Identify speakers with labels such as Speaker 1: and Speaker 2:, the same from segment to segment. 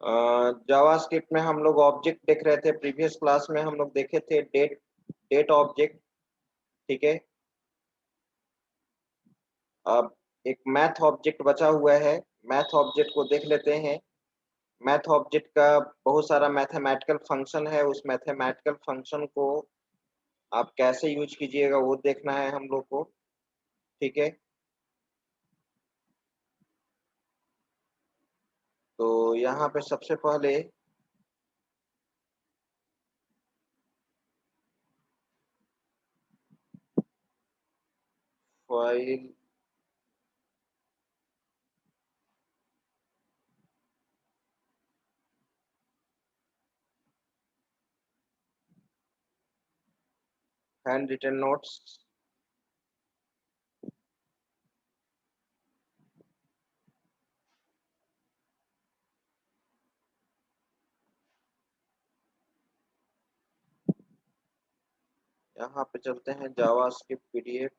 Speaker 1: JavaScript में हम लोग ऑब्जेक्ट देख रहे थे। प्रीवियस क्लास में हम लोग देखे थे डेट ऑब्जेक्ट। ठीक है, अब एक मैथ ऑब्जेक्ट बचा हुआ है। मैथ ऑब्जेक्ट को देख लेते हैं। मैथ ऑब्जेक्ट का बहुत सारा मैथमेटिकल फंक्शन है। उस मैथमेटिकल फंक्शन को आप कैसे यूज कीजिएगा वो देखना है हम लोग को। ठीक है, तो यहाँ पे सबसे पहले फाइल हैंड रिटन नोट्स, यहाँ पे चलते हैं जावास्क्रिप्ट पीडीएफ।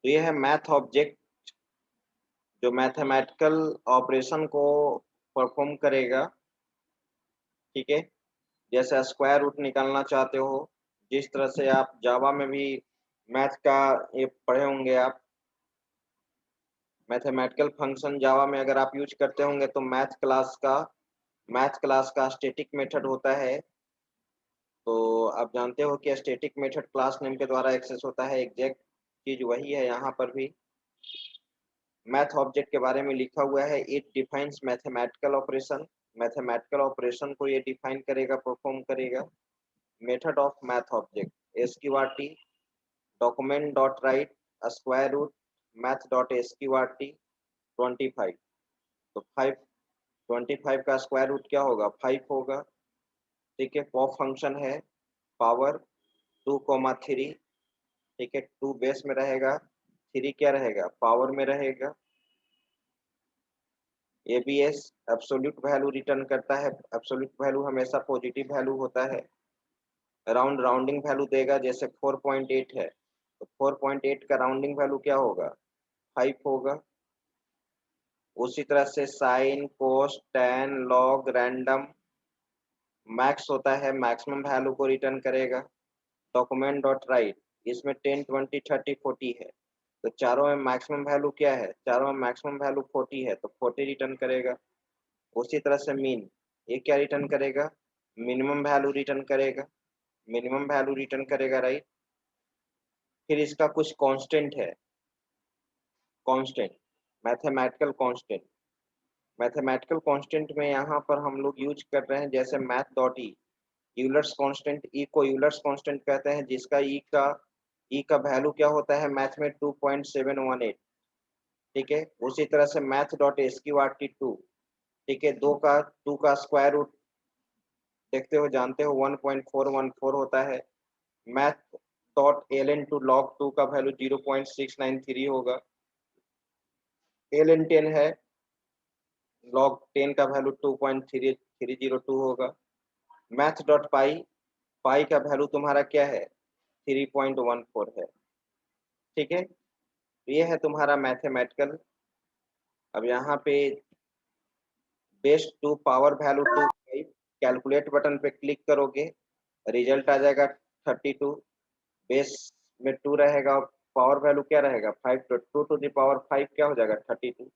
Speaker 1: तो ये है मैथ ऑब्जेक्ट जो मैथमेटिकल ऑपरेशन को परफॉर्म करेगा। ठीक है, जैसे स्क्वायर रूट निकालना चाहते हो, जिस तरह से आप जावा में भी मैथ का ये पढ़े होंगे आप। मैथमेटिकल फंक्शन जावा में अगर आप यूज करते होंगे तो मैथ क्लास का स्टैटिक मेथड होता है। तो आप जानते हो कि स्टैटिक मेथड क्लास नेम के द्वारा एक्सेस होता है। एग्जैक्ट चीज वही है यहाँ पर भी। मैथ ऑब्जेक्ट के बारे में लिखा हुआ है, it defines mathematical operation. Mathematical operation को ये डिफाइन करेगा, परफॉर्म करेगा। Method of math object SQRT document dot write square root math dot SQRT 25। तो 25 का स्क्वायर रूट क्या होगा? 5 होगा। ठीक है, पॉप फंक्शन है। पावर 2,3। ठीक है, 2 बेस में रहेगा, 3 क्या रहेगा? पावर में रहेगा। एबीएस एब्सोल्यूट वैल्यू रिटर्न करता है। एब्सोल्यूट वैल्यू हमेशा पॉजिटिव वैल्यू होता है। राउंडिंग वैल्यू देगा, जैसे 4.8 है तो 4.8 का राउंडिंग वैल्यू क्या होगा? 5 होगा। उसी तरह से sine cos tan log random max होता है, मैक्सिमम वैल्यू को रिटर्न करेगा। डॉक्यूमेंट डॉट राइट, इसमें 10 20 30 40 है, तो चारों में मैक्सिमम वैल्यू क्या है? चारों में मैक्सिमम वैल्यू 40 है तो 40 रिटर्न करेगा। उसी तरह से मीन, ये क्या रिटर्न करेगा? मिनिमम वैल्यू रिटर्न करेगा। मिनिमम वैल्यू रिटर्न करेगा, राइट। फिर इसका कुछ कांस्टेंट है। Constant, mathematical constant. Mathematical constant में यहाँ पर हम लोग यूज कर रहे हैं जैसे math dot e. Euler's constant, e को यूलर्स कांस्टेंट कहते हैं, जिसका ई का वैल्यू क्या होता है मैथ में? 2.718। ठीक है, उसी तरह से मैथ डॉट एसक्यूआरटी 2। ठीक है, 2 का स्क्वायर रूट देखते हो, जानते हो 1.414 होता है। Math dot L N two log 2 का वैल्यू 0.693 होगा। एल एन 10 है, लॉग 10 का वैल्यू 2.3302 होगा। मैथ डॉट पाई, पाई का वैल्यू तुम्हारा क्या है? 3.14 है। ठीक है, ये है तुम्हारा मैथमेटिकल। अब यहाँ पे base to power value 5, calculate button पे क्लिक करोगे, रिजल्ट आ जाएगा 32। बेस में 2 रहेगा और पावर वैल्यू क्या रहेगा? 5, तो 2 टू द पावर 5 क्या हो जाएगा? 32।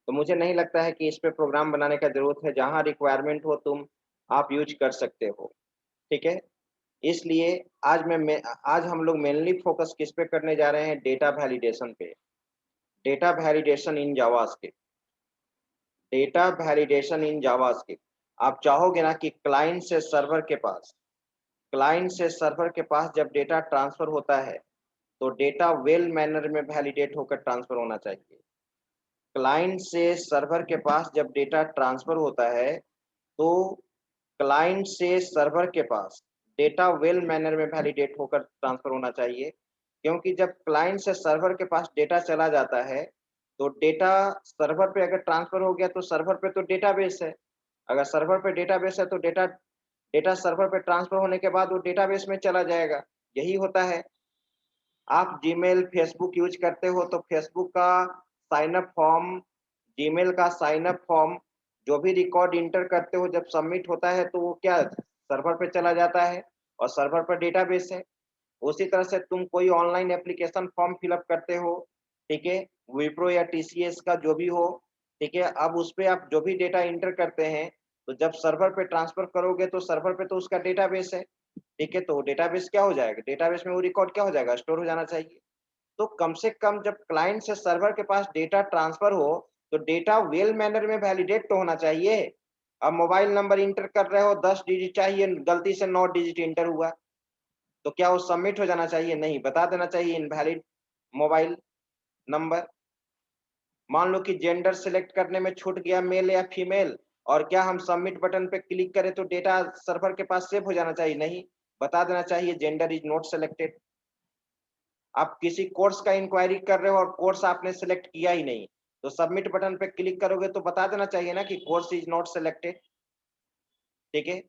Speaker 1: तो मुझे नहीं लगता है कि इस पे प्रोग्राम बनाने का जरूरत है। जहां रिक्वायरमेंट हो तुम आप यूज कर सकते हो। ठीक है, इसलिए आज हम लोग मेनली फोकस किस पे करने जा रहे हैं? डेटा वैलिडेशन पे। Data validation in JavaScript. Data validation in JavaScript, आप चाहोगे ना कि क्लाइंट से सर्वर के पास जब डेटा ट्रांसफर होता है तो डेटा वेल मैनर में वैलिडेट होकर ट्रांसफर होना चाहिए। क्लाइंट से सर्वर के पास जब डेटा ट्रांसफर होता है तो क्लाइंट से सर्वर के पास डेटा वेल मैनर में वैलिडेट होकर ट्रांसफर होना चाहिए, क्योंकि जब क्लाइंट से सर्वर के पास डेटा चला जाता है तो डेटा सर्वर पे अगर ट्रांसफर हो गया तो सर्वर पे तो डेटाबेस है। अगर सर्वर पे डेटाबेस है तो डेटा डेटा सर्वर पे ट्रांसफर होने के बाद वो डेटाबेस में चला जाएगा। यही होता है। आप जीमेल, फेसबुक यूज़ करते हो तो फेसबुक का साइन अप फॉर्म, जीमेल का साइन अप फॉर्म, जो भी रिकॉर्ड एंटर करते हो जब सबमिट होता है तो वो क्या सर्वर पे चला जाता है और सर्वर पर डेटाबेस है। उसी तरह से तुम कोई online application form fill up करते हो, ठीक है? विप्रो या टीसीएस का जो भी हो, ठीक है? अब उसपे आप जो भी डेटा एंटर करते हैं, तो जब सर्वर पे ट्रांसफर करोगे तो सर्वर पे तो उसका डेटाबेस है, ठीक है? तो डेटाबेस क्या हो जाएगा? डेटाबेस में वो रिकॉर्ड क्या हो जाएगा? स्टोर हो जाना चाहिए। तो कम से कम जब क्लाइंट से सर्वर के पास डेटा ट्रांसफर हो, तो डेटा वेल मैनर में वैलिडेट तो होना चाहिए। अब मोबाइल नंबर एंटर कर रहे हो, 10 डिजिट चाहिए, गलती से 9 डिजिट एंटर हुआ, तो क्या वो सबमिट हो जाना चाहिए? नहीं, बता देना चाहिए इनवैलिड मोबाइल नंबर। मान लो कि जेंडर सिलेक्ट करने में छूट गया मेल या फीमेल, और क्या हम सबमिट बटन पे क्लिक करें तो डेटा सर्वर के पास सेव हो जाना चाहिए? नहीं, बता देना चाहिए जेंडर इज़ नॉट सिलेक्टेड। आप किसी कोर्स का इंक्वायरी कर रहे हो और कोर्स आपने सिलेक्ट किया ही नहीं, तो सबमिट बटन पे क्लिक करोगे तो बता देना चाहिए ना कि कोर्स इज़ नॉट सिलेक्टेड, ठीक है?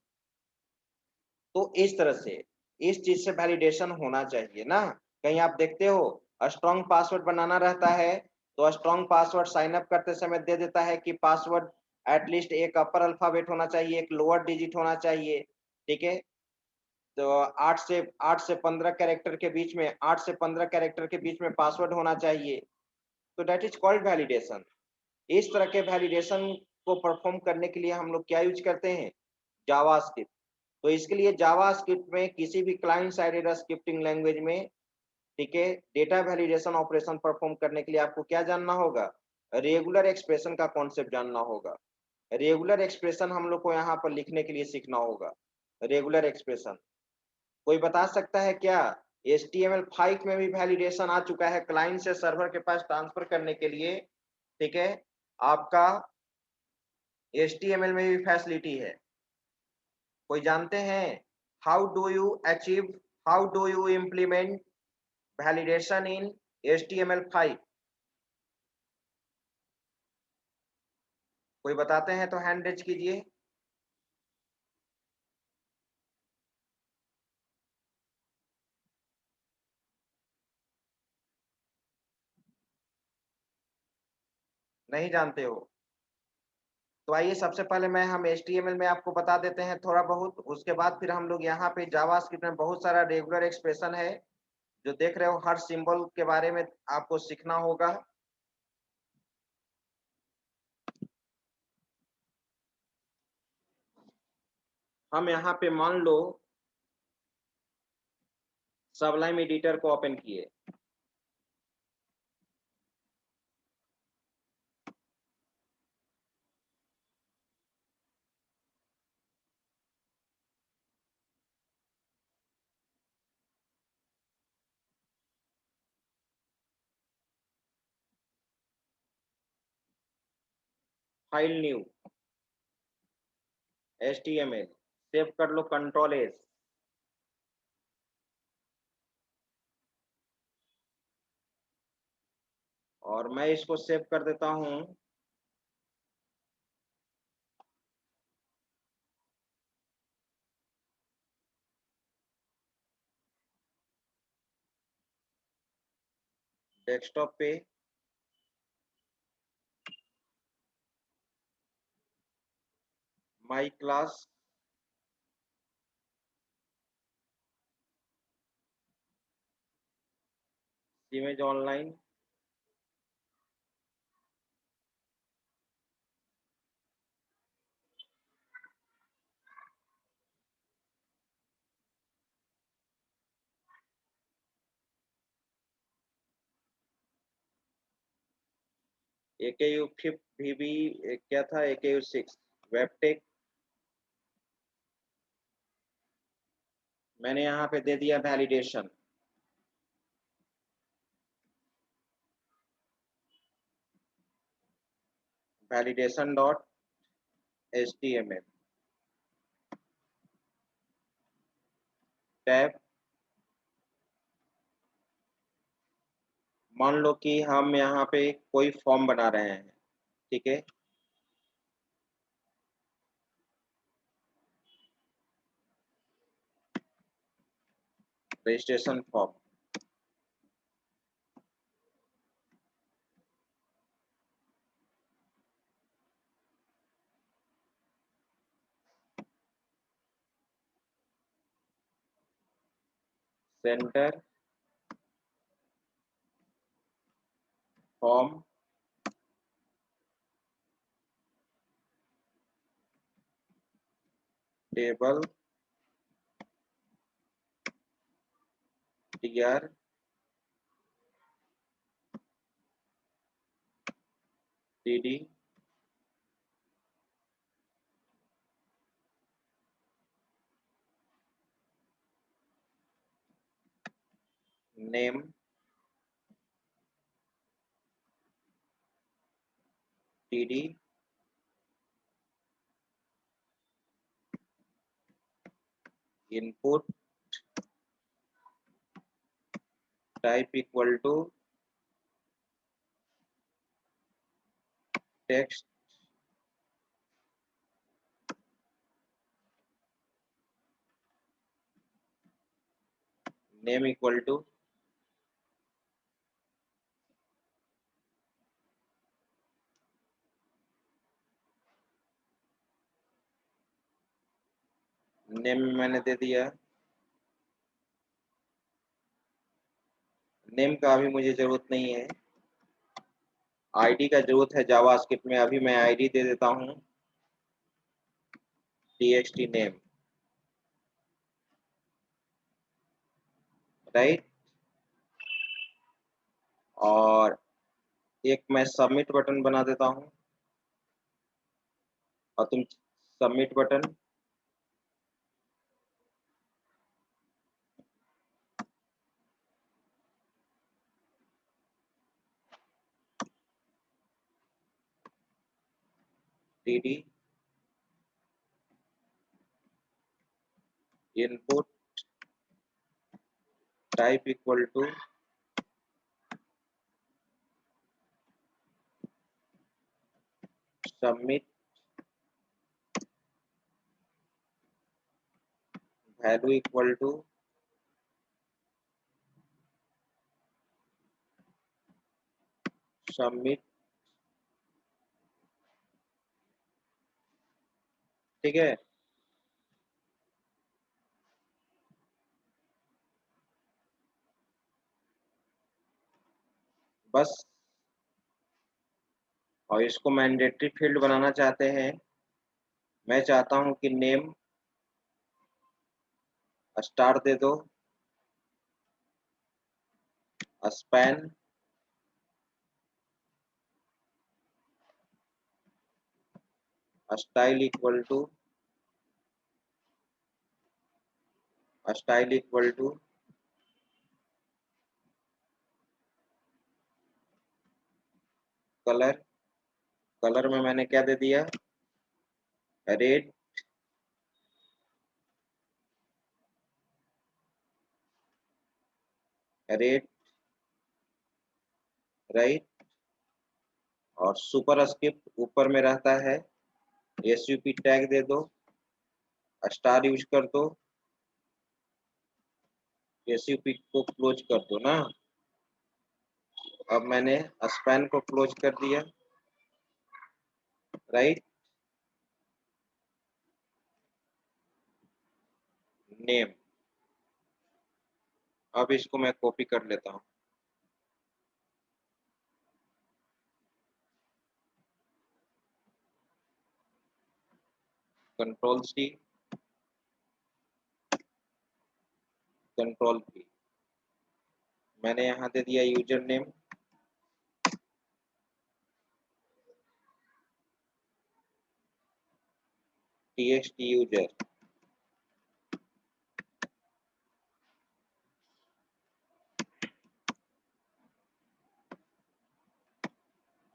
Speaker 1: तो इस तरह से, इस चीज़ से वैलिडेशन होना चाहिए ना। कहीं आप देखते हो स्ट्रॉन्ग पासवर्ड बनाना रहता है, तो स्ट्रॉन्ग पासवर्ड साइन अप करते समय दे देता है कि पासवर्ड एट लीस्ट एक अपर अल्फ़ाबेट होना चाहिए, एक लोअर डिजिट होना चाहिए, ठीक है? तो 8 से 15 कैरेक्टर के बीच में 8 से 15 कैरेक्टर के बीच में पासवर्ड होना चाहिए, तो दैट इज़ कॉल्ड वैलिडेशन। इस तरह के वैलिडेशन को परफ़ॉर्म करने के लिए हम लोग क्या यूज़ करते हैं? जावास्क्रिप्ट। तो इसके लिए जावास्क्रिप्ट में किसी भी क्लाइंट साइडेड स्क्रिप्टिंग लैंग्वेज में, ठीक है, डेटा वैलिडेशन ऑपरेशन परफॉर्म करने के लिए आपको क्या जानना होगा? रेगुलर एक्सप्रेशन का कॉन्सेप्ट जानना होगा। रेगुलर एक्सप्रेशन हम लोग को यहाँ पर लिखने के लिए सीखना होगा। रेगुलर एक्सप्रेशन कोई बता सकता है क्या? HTML5 में भी वैलिडेशन आ चुका है क्लाइंट से सर्वर के पास ट्रांसफर करने के लिए, ठीक है? आपका HTML में भी फैसिलिटी है। कोई जानते हैं? How do you achieve how do you implement validation in HTML5? कोई बताते हैं तो हैंड रेज कीजिए। नहीं जानते हो? तो आइए सबसे पहले हम HTML में आपको बता देते हैं थोड़ा बहुत, उसके बाद फिर हम लोग यहाँ पे जावास्क्रिप्ट में बहुत सारा रेगुलर एक्सप्रेशन है, जो देख रहे हो हर सिंबल के बारे में आपको सीखना होगा। हम यहाँ पे मान लो सबलाइम एडिटर को ओपन किए, फाइल न्यू HTML, सेव कर लो कंट्रोल एस, और मैं इसको सेव कर देता हूँ डेस्कटॉप पे। My class image online, AKU 5 VB क्या था, AKU 6 वेबटेक, मैंने यहाँ पे दे दिया validation. Validation dot HTML tab. मान लो कि हम यहाँ पे कोई फॉर्म बना रहे हैं, ठीक है, registration form. Center form table TR TD name TD input type equal to text name equal to name मैंने दे दिया। नेम का अभी मुझे जरूरत नहीं है, आईडी का जरूरत है जावास्क्रिप्ट में। अभी मैं आईडी दे देता हूँ txt नेम, राइट। और एक मैं सबमिट बटन बना देता हूँ, और तुम submit button TD input type equal to submit value equal to submit, ठीक है। बस, और इसको मैंडेटरी फील्ड बनाना चाहते हैं। मैं चाहता हूं कि नेम स्टार दे दो, span style equal to colour. Colour में मैंने क्या दे दिया, रेड, रेड, राइट। और सुपर स्क्रिप्ट ऊपर में रहता है, एसयूपी टैग दे दो, स्टार यूज कर दो, एसयूपी को क्लोज कर दो ना। अब मैंने स्पैन को क्लोज कर दिया, राइट। नेम, अब इसको मैं कॉपी कर लेता हूँ, कंट्रोल सी, कंट्रोल पी। मैंने यहाँ दे दिया user name, txt user,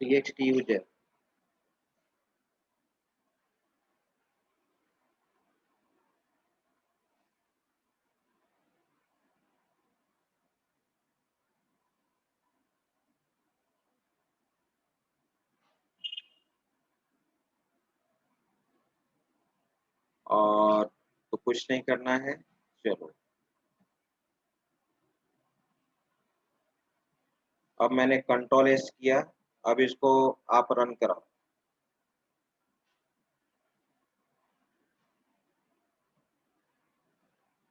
Speaker 1: txt user, और तो कुछ नहीं करना है। चलो, अब मैंने कंट्रोल एस किया। अब इसको आप रन कराओ।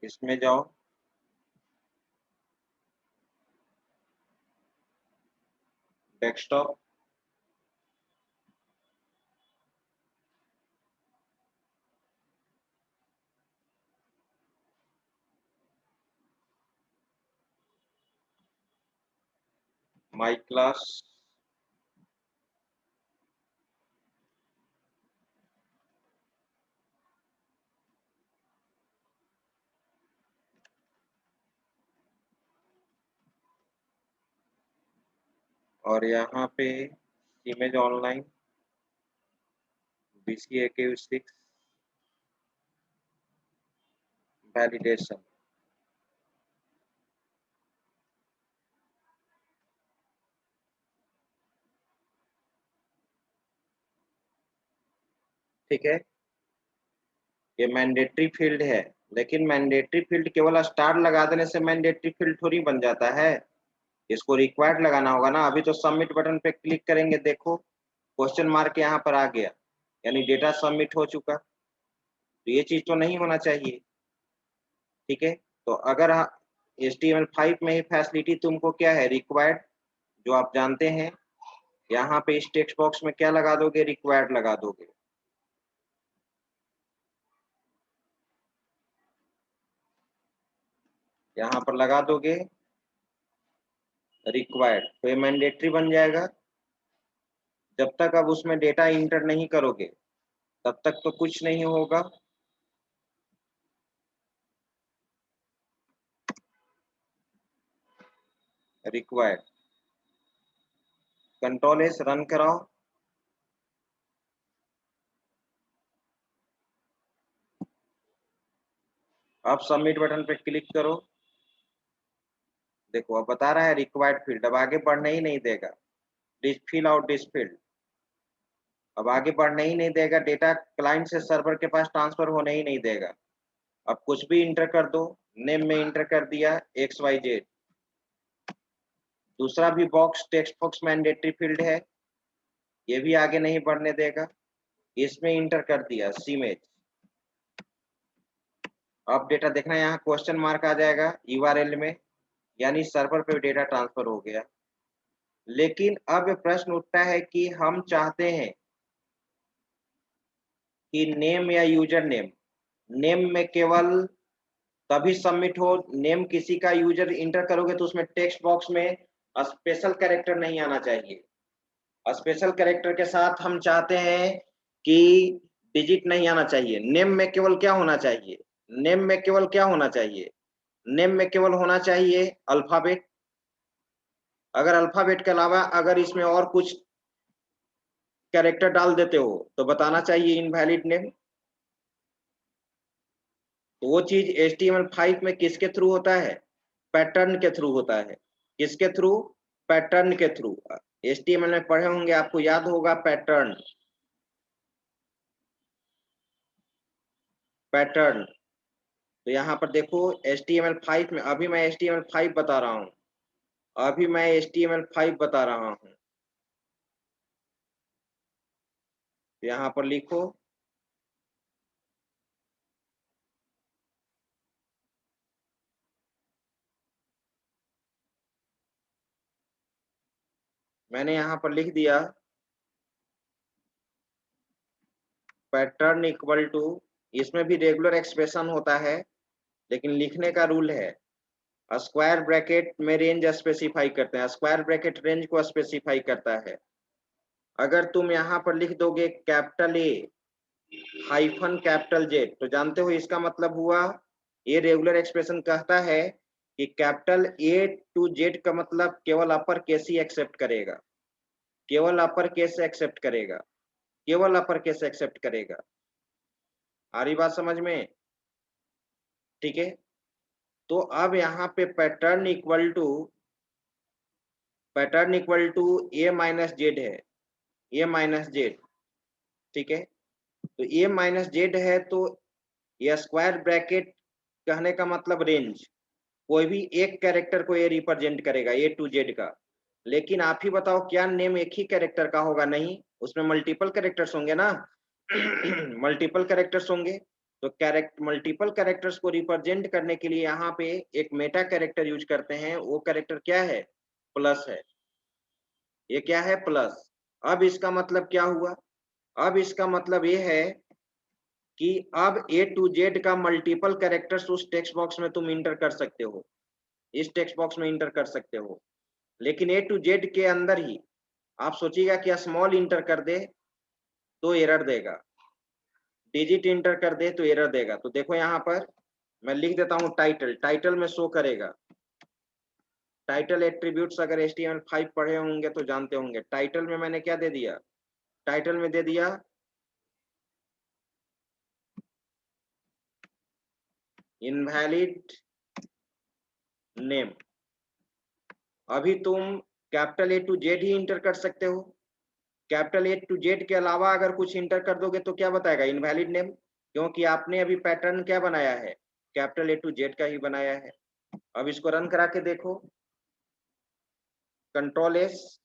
Speaker 1: इसमें जाओ, डेस्कटॉप, माई क्लास, और यहाँ पे इमेज ऑनलाइन BCAQ6 वैलिडेशन। ठीक है, ये मैंडेटरी फील्ड है, लेकिन मैंडेटरी फील्ड केवल स्टार लगा देने से मैंडेटरी फील्ड थोड़ी बन जाता है। इसको रिक्वायर्ड लगाना होगा ना। अभी तो सबमिट बटन पे क्लिक करेंगे, देखो क्वेश्चन मार्क यहाँ पर आ गया, यानी डेटा सबमिट हो चुका। तो ये चीज तो नहीं होना चाहिए। ठीक है, तो अगर HTML5 में ही फैसिलिटी तुमको क्या है, रिक्वायर्ड, जो आप जानते हैं, यहाँ पे इस टेक्स्ट बॉक्स में क्या लगा दोगे, रिक्वायर्ड लगा दोगे। यहाँ पर लगा दोगे रिक्वायर्ड, तो ये मैंडेटरी बन जाएगा। जब तक अब उसमें डेटा इंटर नहीं करोगे तब तक तो कुछ नहीं होगा। रिक्वायर्ड, कंट्रोल एस रन कराओ। अब सबमिट बटन पे क्लिक करो। देखो अब बता रहा है रिक्वायर्ड फील्ड, अब आगे बढ़ने ही नहीं देगा। फिल आउट दिस फील्ड, अब आगे बढ़ने ही नहीं देगा। डेटा क्लाइंट से सर्वर के पास ट्रांसफर होने ही नहीं देगा। अब कुछ भी इंटर कर दो। नेम में इंटर कर दिया XYZ। दूसरा भी box, text box mandatory field है, ये भी आगे नहीं बढ़ने देगा। इसमें इंटर कर दिया सीमेज। अब डेटा देखना, यहाँ क्वेश्चन मार्क आ जाएगा URL में, यानी सर्वर पे डेटा ट्रांसफर हो गया। लेकिन अब प्रश्न उठता है कि हम चाहते हैं कि नेम या यूजर नेम, नेम में केवल तभी सबमिट हो, नेम किसी का यूजर इंटर करोगे तो उसमें टेक्स्ट बॉक्स में स्पेशल कैरेक्टर नहीं आना चाहिए। स्पेशल कैरेक्टर के साथ हम चाहते हैं कि डिजिट नहीं आना चाहिए। नेम में केवल क्या होना चाहिए, नेम में केवल क्या होना चाहिए, नेम में केवल होना चाहिए अल्फाबेट। अगर अल्फाबेट के अलावा अगर इसमें और कुछ कैरेक्टर डाल देते हो तो बताना चाहिए इनवैलिड नेम। तो वो चीज HTML5 में किसके थ्रू होता है, पैटर्न के थ्रू होता है। किसके थ्रू, पैटर्न के थ्रू। HTML में पढ़े होंगे, आपको याद होगा पैटर्न, पैटर्न। तो यहाँ पर देखो HTML5 में, अभी मैं HTML5 बता रहा हूँ, अभी मैं HTML5 बता रहा हूँ। यहाँ पर लिखो मैंने यहाँ पर लिख दिया पैटर्न इक्वल टू, इसमें भी रेगुलर एक्सप्रेशन होता है लेकिन लिखने का रूल है, स्क्वायर ब्रैकेट में रेंज स्पेसिफाई करते हैं। स्क्वायर ब्रैकेट रेंज को स्पेसिफाई करता है। अगर तुम यहाँ पर लिख दोगे capital A hyphen capital Z. तो जानते हो इसका मतलब हुआ, ये रेगुलर एक्सप्रेशन कहता है कि कैपिटल ए टू जेड का मतलब केवल अपर केस ही एक्सेप्ट करेगा, केवल अपर केस एक्सेप्ट करेगा, केवल अपर केस एक्सेप्ट करेगा। आ रही बात समझ में? ठीक है। तो अब यहाँ पे pattern equal to A minus Z है, ए माइनस जेड। ठीक है। तो ए माइनस जेड है तो ये स्क्वायर ब्रैकेट कहने का मतलब रेंज, कोई भी एक कैरेक्टर को ये रिप्रेजेंट करेगा, ए टू जेड का। लेकिन आप ही बताओ क्या नेम एक ही कैरेक्टर का होगा? नहीं, उसमें मल्टीपल कैरेक्टर्स होंगे ना। मल्टीपल कैरेक्टर्स होंगे। तो मल्टीपल कैरेक्टर्स को रिप्रेजेंट करने के लिए यहाँ पे एक मेटा कैरेक्टर यूज करते हैं। वो कैरेक्टर क्या है? प्लस है। ये क्या है? प्लस। अब इसका मतलब क्या हुआ? अब इसका मतलब ये है कि अब ए टू जेड का मल्टीपल कैरेक्टर्स उस टेक्स्ट बॉक्स में तुम इंटर कर सकते हो, इस टेक्स्ट बॉक्स में इंटर कर सकते हो। लेकिन ए टू जेड के अंदर ही आप सोचिएगा कि स्मॉल इंटर कर दे तो एरर देगा, डिजिट इंटर कर दे तो एरर देगा। तो देखो यहाँ पर मैं लिख देता हूँ टाइटल, टाइटल में शो करेगा। टाइटल एट्रीब्यूट्स अगर HTML5 पढ़े होंगे तो जानते होंगे। टाइटल में मैंने क्या दे दिया? टाइटल में दे दिया इनवैलिड नेम। अभी तुम कैपिटल ए टू जेड ही इंटर कर सकते हो। कैपिटल ए टू जेड के अलावा अगर कुछ इंटर कर दोगे तो क्या बताएगा? इनवैलिड नेम, क्योंकि आपने अभी पैटर्न क्या बनाया है? कैपिटल ए टू जेड का ही बनाया है। अब इसको रन करा के देखो, कंट्रोल एस।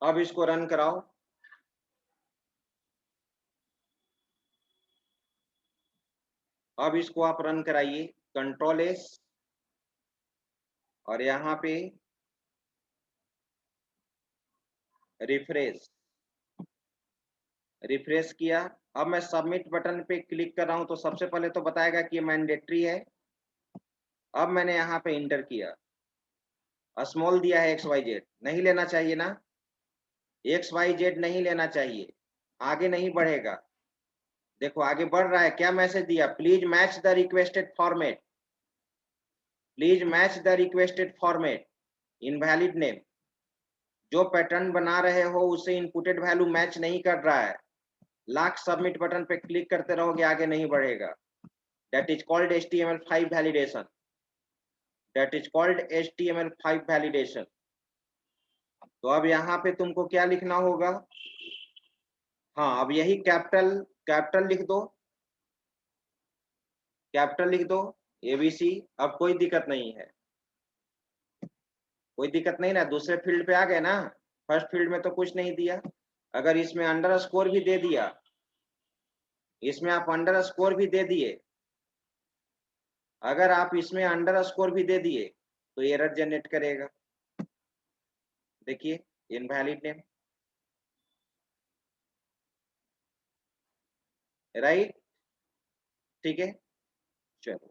Speaker 1: अब इसको रन कराओ। अब इसको आप रन कराइए, कंट्रोल एस, और यहाँ पे रिफ्रेश, रिफ्रेश किया। अब मैं सबमिट बटन पे क्लिक कर रहा हूं तो सबसे पहले तो बताएगा कि ये मैंडेटरी है। अब मैंने यहाँ पे इंटर किया, स्मॉल दिया है XYZ, नहीं लेना चाहिए ना, XYZ नहीं लेना चाहिए, आगे नहीं बढ़ेगा। देखो आगे बढ़ रहा है, क्या मैसेज दिया? Please match the requested format, please match the requested format, invalid name. जो पैटर्न बना रहे हो उसे इनपुटेड वैल्यू मैच नहीं कर रहा है। लाख सबमिट बटन पे क्लिक करते रहोगे, आगे नहीं बढ़ेगा। That is called HTML5 validation, that is called HTML5 validation. तो अब यहाँ पे तुमको क्या लिखना होगा? हाँ, अब यही कैपिटल कैपिटल लिख दो, कैपिटल लिख दो ABC। अब कोई दिक्कत नहीं है, कोई दिक्कत नहीं ना। दूसरे फील्ड पे आ गए ना, फर्स्ट फील्ड में तो कुछ नहीं दिया। अगर इसमें अंडर स्कोर भी दे दिया, इसमें आप अंडर स्कोर भी दे दिए, अगर आप इसमें अंडर स्कोर भी दे दिए तो एरर जनरेट करेगा। देखिए इनवैलिड नेम, राइट? ठीक है, चलो।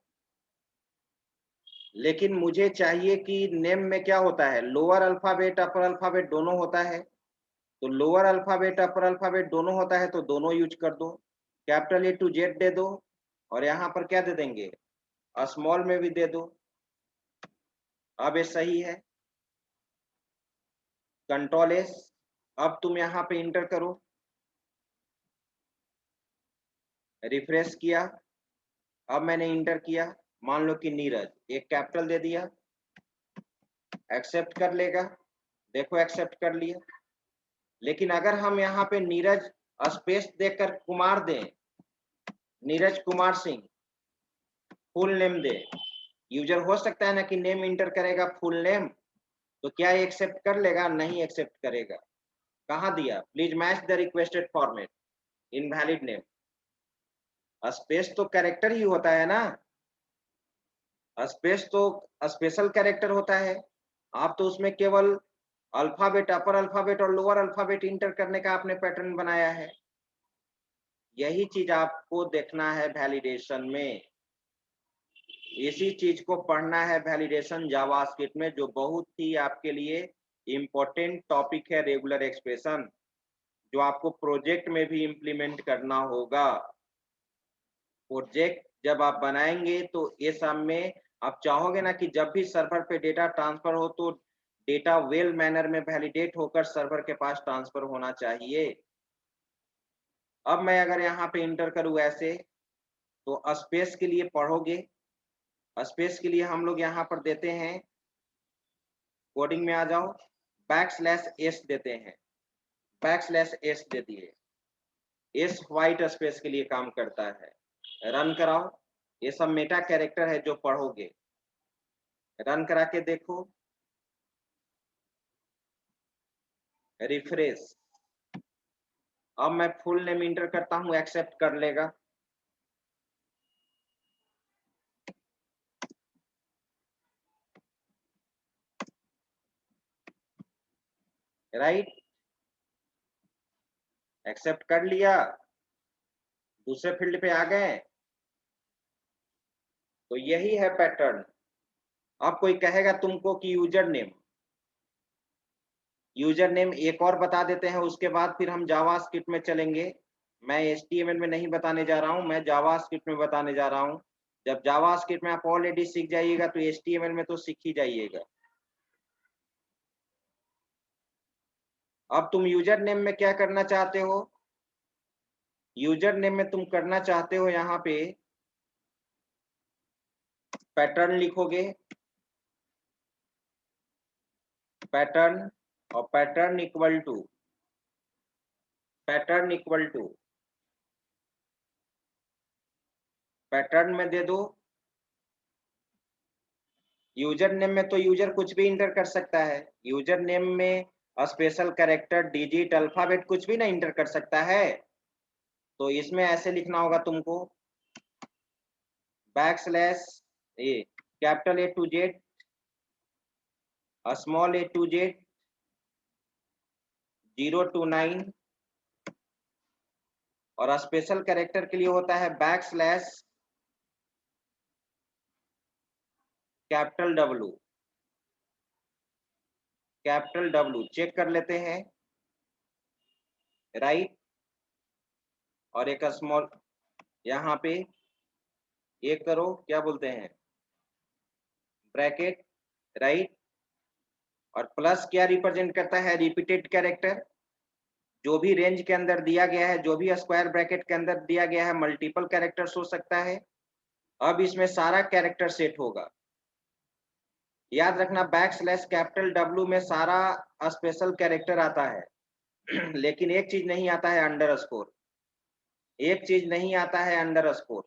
Speaker 1: लेकिन मुझे चाहिए कि नेम में क्या होता है? लोअर अल्फाबेट अपर अल्फाबेट दोनों होता है। तो लोअर अल्फाबेट अपर अल्फाबेट दोनों होता है तो दोनों यूज कर दो। कैपिटल ए टू जेड दे दो, और यहाँ पर क्या दे देंगे? स्मॉल में भी दे दो। अब ये सही है, कंट्रोल एस। अब तुम यहाँ पे इंटर करो, रिफ्रेश किया। अब मैंने इंटर किया, मान लो कि नीरज, एक कैपिटल दे दिया, एक्सेप्ट कर लेगा। देखो एक्सेप्ट कर लिया। लेकिन अगर हम यहाँ पे नीरज स्पेस देकर कुमार दें, नीरज कुमार सिंह, फुल नेम दे, यूजर हो सकता है ना कि नेम इंटर करेगा फुल नेम, तो क्या एक्सेप्ट कर लेगा? नहीं एक्सेप्ट करेगा। कहाँ दिया? Please match the requested format, invalid name. Space तो कैरेक्टर ही होता है ना, स्पेस तो स्पेशल कैरेक्टर होता है। आप तो उसमें केवल अल्फाबेट, अपर अल्फाबेट और लोअर अल्फाबेट इंटर करने का आपने पैटर्न बनाया है। यही चीज आपको देखना है वैलिडेशन में, इसी चीज को पढ़ना है वैलिडेशन जावास्क्रिप्ट में, जो बहुत ही आपके लिए इम्पोर्टेंट टॉपिक है रेगुलर एक्सप्रेशन, जो आपको प्रोजेक्ट में भी इम्प्लीमेंट करना होगा। प्रोजेक्ट जब आप बनाएंगे तो ये सब में आप चाहोगे ना कि जब भी सर्वर पे डेटा ट्रांसफर हो तो डेटा वेल मैनर में वैलिडेट होकर सर्वर के पास ट्रांसफर होना चाहिए। अब मैं अगर यहाँ पे इंटर करूँ ऐसे, तो स्पेस के लिए पढ़ोगे, स्पेस के लिए हम लोग यहाँ पर देते हैं, कोडिंग में आ जाओ, बैकस्लैश एस देते हैं, बैकस्लैश एस दे दिए, एस व्हाइट स्पेस के लिए काम करता है। रन कराओ, ये सब मेटा कैरेक्टर है जो पढ़ोगे, रन करा के देखो, रिफ्रेश। अब मैं फुल नेम इंटर करता हूं, एक्सेप्ट कर लेगा। राइट, एक्सेप्ट कर लिया, दूसरे फील्ड पे आ गए, तो यही है पैटर्न। अब कोई कहेगा तुमको कि यूजर नेम एक और बता देते हैं, उसके बाद फिर हम जावास्क्रिप्ट में चलेंगे। मैं एचटीएमएल में नहीं बताने जा रहा हूं, मैं जावास्क्रिप्ट में बताने जा रहा हूं। जब जावास्क्रिप्ट में आप ऑलरेडी सीख जाइएगा तो एचटीएमएल में तो सीख ही जाइएगा। अब तुम यूजर नेम में क्या करना चाहते हो, यूजर नेम में तुम करना चाहते हो यहाँ पे पैटर्न लिखोगे, पैटर्न, और pattern equal to, pattern equal to, pattern में दे दो। यूजर नेम में तो यूजर कुछ भी इंटर कर सकता है, यूजर नेम में स्पेशल कैरेक्टर, डिजिट, अल्फाबेट कुछ भी ना इंटर कर सकता है। तो इसमें ऐसे लिखना होगा तुमको, backslash A, capital A to Z, small A to Z, 0 to 9, और स्पेशल कैरेक्टर के लिए होता है backslash capital W, capital W. Check कर लेते हैं, राइट, और एक स्मॉल यहाँ पे एक करो, क्या बोलते हैं, ब्रैकेट, राइट, और प्लस क्या रिप्रेजेंट करता है, रिपीटेड कैरेक्टर। जो भी रेंज के अंदर दिया गया है, जो भी स्क्वायर ब्रैकेट के अंदर दिया गया है, मल्टीपल कैरेक्टर्स हो सकता है। अब इसमें सारा कैरेक्टर सेट होगा। याद रखना, बैकस्लैश कैपिटल डब्ल्यू में सारा स्पेशल कैरेक्टर आता है लेकिन एक चीज नहीं आता है, अंडरस्कोर। एक चीज नहीं आता है, अंडरस्कोर।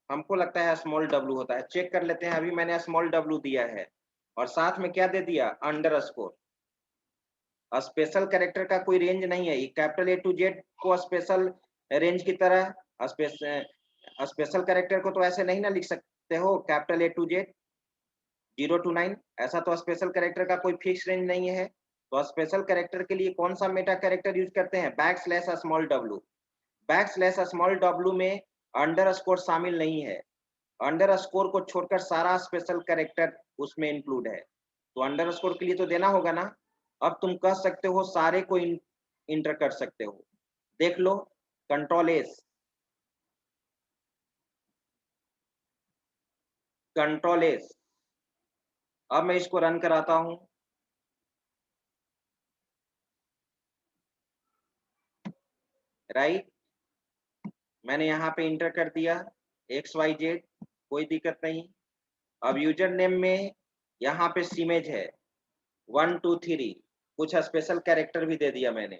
Speaker 1: हमको लगता है स्मॉल डब्ल्यू होता है, चेक कर लेते हैं। अभी मैंने स्मॉल डब्ल्यू दिया है और साथ में क्या दे दिया, अंडरस्कोर। स्पेशल कैरेक्टर का कोई रेंज नहीं है, कैपिटल ए टू जेड को स्पेशल रेंज की तरह, स्पेशल कैरेक्टर को तो ऐसे नहीं ना लिख सकते हो, capital A to Z 0 to 9, ऐसा तो स्पेशल कैरेक्टर का कोई फिक्स रेंज नहीं है। तो स्पेशल कैरेक्टर के लिए कौन सा मेटा कैरेक्टर यूज करते हैं, backslash small W. Backslash small W में अंडरस्कोर शामिल नहीं है, अंडरस्कोर को छोड़कर सारा स्पेशल कैरेक्टर उसमें इंक्लूड है। तो अंडरस्कोर के लिए तो देना होगा ना। अब तुम कह सकते हो सारे को इंटर कर सकते हो, देख लो, कंट्रोल एस, कंट्रोल एस। अब मैं इसको रन कराता हूं, राइट, मैंने यहाँ पे इंटर कर दिया XYZ, कोई दिक्कत नहीं। अब यूजर नेम में यहाँ पे सीमेज है 1 2 3, कुछ स्पेशल कैरेक्टर भी दे दिया मैंने,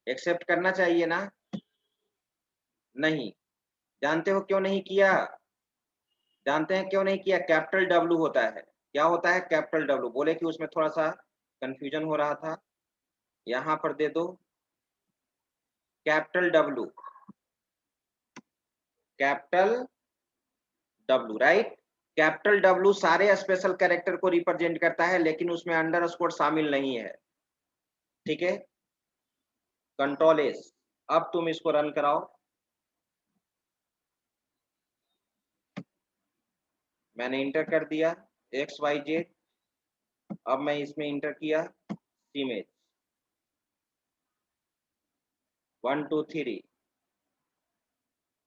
Speaker 1: एक्सेप्ट करना चाहिए ना। नहीं, जानते हो क्यों नहीं किया, जानते हैं क्यों नहीं किया, कैपिटल डब्ल्यू होता है। क्या होता है, कैपिटल डब्ल्यू। बोले कि उसमें थोड़ा सा कंफ्यूजन हो रहा था, यहाँ पर दे दो capital W, capital W, right. Capital W सारे स्पेशल कैरेक्टर को रिप्रेजेंट करता है, लेकिन उसमें अंडरस्कोर शामिल नहीं है, ठीक है। Control S. अब तुम इसको रन कराओ, मैंने इंटर कर दिया XYZ, अब मैं इसमें इंटर किया इमेज 1 2 3,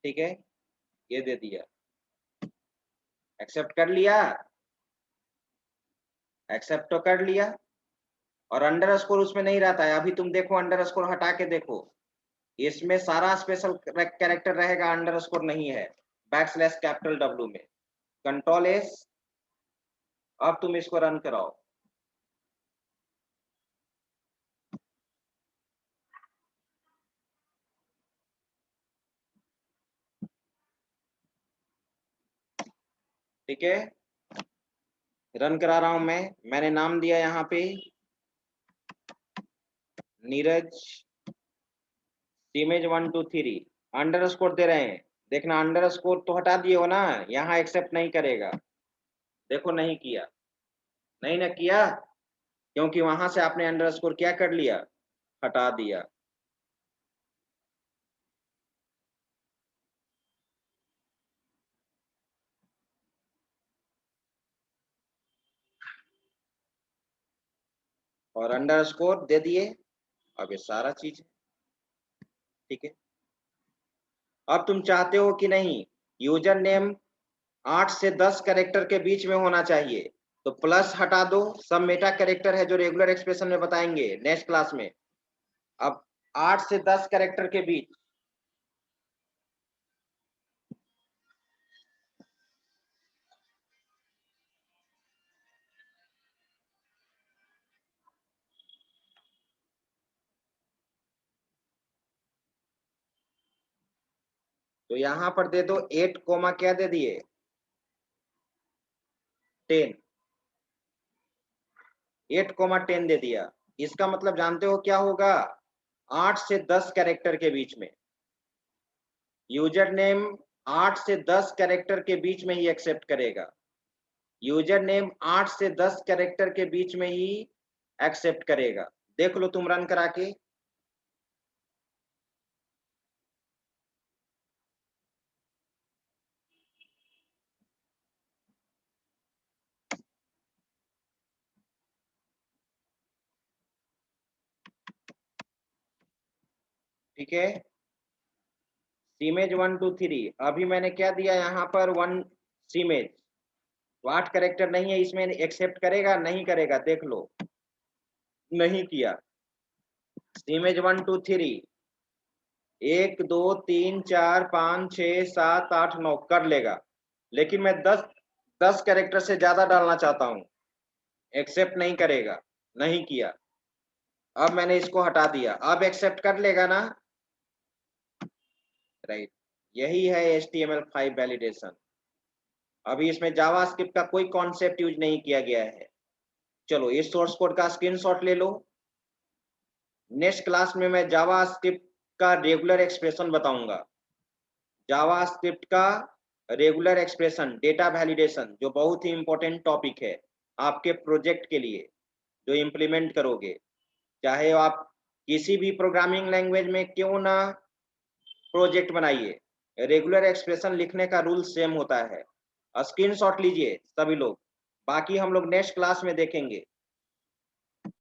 Speaker 1: ठीक है, ये दे दिया, एक्सेप्ट कर लिया, एक्सेप्ट तो कर लिया, और अंडरस्कोर उसमें नहीं रहता है। अभी तुम देखो, अंडरस्कोर हटा के देखो, इसमें सारा स्पेशल कैरेक्टर रहेगा, अंडरस्कोर नहीं है बैकस्लैश कैपिटल W में। कंट्रोल एस, अब तुम इसको रन कराओ। ठीक है, रन करा रहा हूं मैं। मैंने नाम दिया यहाँ पे नीरज इमेज 1 2 3, अंडरस्कोर दे रहे हैं, देखना अंडरस्कोर तो हटा दिए हो ना, यहाँ एक्सेप्ट नहीं करेगा। देखो नहीं किया, नहीं ना किया, क्योंकि वहां से आपने अंडरस्कोर क्या कर लिया, हटा दिया। और अंडरस्कोर दे दिए, अब ये सारा चीज है, ठीक है। अब तुम चाहते हो कि नहीं यूजर नेम 8 से 10 कैरेक्टर के बीच में होना चाहिए, तो प्लस हटा दो, सब मेटा कैरेक्टर है जो रेगुलर एक्सप्रेशन में बताएंगे नेक्स्ट क्लास में। अब 8 से 10 कैरेक्टर के बीच, तो यहां पर दे दो 8 कोमा क्या दे दिए 10, 8 कोमा 10 दे दिया। इसका मतलब जानते हो क्या होगा, 8 से 10 कैरेक्टर के बीच में, यूजर नेम 8 से 10 कैरेक्टर के बीच में ही एक्सेप्ट करेगा, यूजर नेम 8 से 10 कैरेक्टर के बीच में ही एक्सेप्ट करेगा। देख लो तुम रन करा के, ठीक है। सीमेज 1 2 3, अभी मैंने क्या दिया यहाँ पर 1 सीमेज, 8 कैरेक्टर नहीं है इसमें, एक्सेप्ट करेगा नहीं करेगा, देख लो, नहीं किया। सीमेज 1 2 3, 1 2 3 4 5 6 7 8 9 कर लेगा, लेकिन मैं 10 कैरेक्टर से ज्यादा डालना चाहता हूँ, एक्सेप्ट नहीं करेगा, नहीं किया। अब मैंने इसको हटा दिया, अब एक्सेप्ट कर लेगा ना, राइट, यही है HTML5 वैलिडेशन। अभी इसमें जावास्क्रिप्ट का कोई कॉन्सेप्ट यूज नहीं किया गया है। चलो इस सोर्स कोड का स्क्रीनशॉट ले लो, नेक्स्ट क्लास में मैं जावास्क्रिप्ट का रेगुलर एक्सप्रेशन बताऊंगा, जावास्क्रिप्ट का रेगुलर एक्सप्रेशन डेटा वैलिडेशन, जो बहुत ही इंपॉर्टेंट टॉपिक है आपके प्रोजेक्ट के लिए जो इम्प्लीमेंट करोगे, चाहे आप किसी भी प्रोग्रामिंग लैंग्वेज में क्यों ना प्रोजेक्ट बनाइए, रेगुलर एक्सप्रेशन लिखने का रूल सेम होता है। स्क्रीनशॉट लीजिए सभी लोग, बाकी हम लोग नेक्स्ट क्लास में देखेंगे।